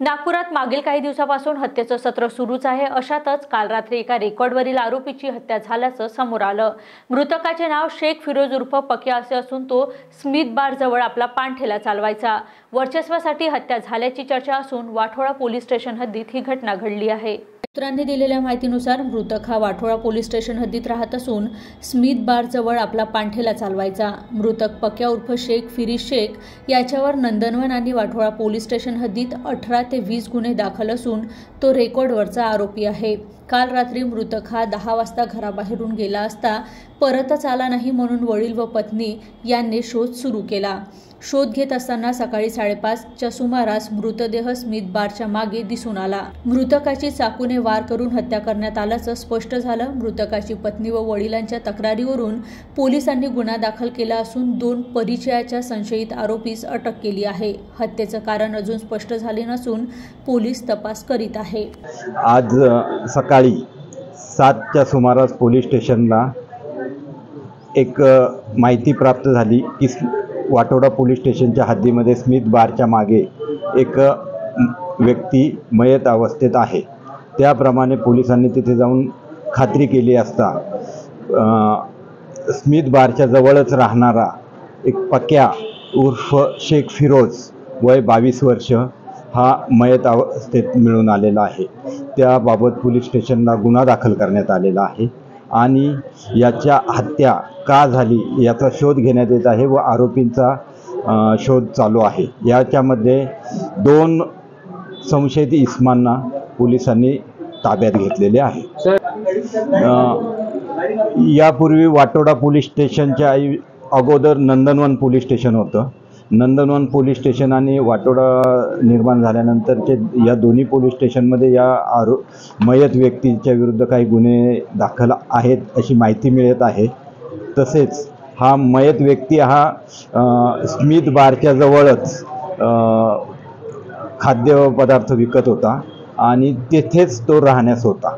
नागपुरात मागील काही दिवसापासून हत्येचं सत्र सुरूच आहे। अशातच काल रात्री एका रेकॉर्डवरील आरोपीची हत्या झाल्याचं समोर आलं। मृतकाचे नाव शेख फिरोज उर्फ पक्या असे असून तो स्मिथ बार जवळ आपला पानठेला चालवायचा। वर्चस्वासाठी हत्या झाल्याची चर्चा असून वाठोळा पोलीस स्टेशन हद्दीत ही घटना घडली आहे। सूत्रांनी दिलेल्या माहितीनुसार मृतक हा वाठोळा पोलीस स्टेशन हद्दीत राहत असून स्मिथ बार जवळ आपला पानठेला चालवायचा। मृतक पक्या उर्फ शेख फिरोज शेख याच्यावर नंदनवन आणि वाठोळा पोलीस स्टेशन हद्दीत 18 ते 20 गुन्हे दाखल असून तो रेकॉर्डवरचा आरोपी आहे। काल रात्री मृतक हा 10 वाजता घराबाहेरून गेला असता परतच आला नाही म्हणून वडील व पत्नी यांनी शोध सुरू केला। शोध घेत असताना सकाळी 5:30च्या सुमारास मृतदेह स्मिथ बारच्या मागे दिसून आला। मृतकाची चाकूने वार करून हत्या करण्यात आल्याचं स्पष्ट झालं। मृतकाची पत्नी व वडिलांच्या तक्रारीवरून पोलिसांनी गुन्हा दाखल केला असून 2 परिचयाच्या संशयित आरोपीस अटक केली आहे। हत्येचं कारण अजून स्पष्ट झाले नसून पोलीस तपास करीत आहे। आज सकाळी 7च्या सुमारास पोलीस स्टेशनला एक माहिती प्राप्त झाली की वाठोडा पोलीस स्टेशनच्या हद्दीमध्ये स्मिथ बारच्या मागे एक व्यक्ती मयत अवस्थेत आहे। त्याप्रमाणे पोलिसांनी तिथे जाऊन खात्री केली असता स्मिथ बारच्या जवळच राहणारा एक पक्या उर्फ शेख फिरोज वय 22 वर्ष हा मयत अवस्थेत मिळून आलेला आहे। त्याबाबत पोलीस स्टेशनला गुन्हा दाखल करण्यात आलेला आहे आणि याच्या हत्या का झाली याचा शोध घेण्यात येत आहे व आरोपींचा शोध चालू आहे। याच्यामध्ये 2 संशयित इसमांना पोलिसांनी ताब्यात घेतलेले आहे। यापूर्वी वाठोडा पोलीस स्टेशनच्या अगोदर नंदनवन पोलीस स्टेशन होतं। नंदनवन पोलीस स्टेशन आणि वाठोडा निर्माण झाल्यानंतरचे या दोन्ही पोलीस स्टेशनमध्ये या मयत व्यक्तीच्या विरुद्ध काही गुन्हे दाखल आहेत अशी माहिती मिळत आहे। तसेच हा मयत व्यक्ती हा स्मिथ बारच्या जवळच खाद्यपदार्थ विकत होता आणि तेथेच तो राहण्यास होता।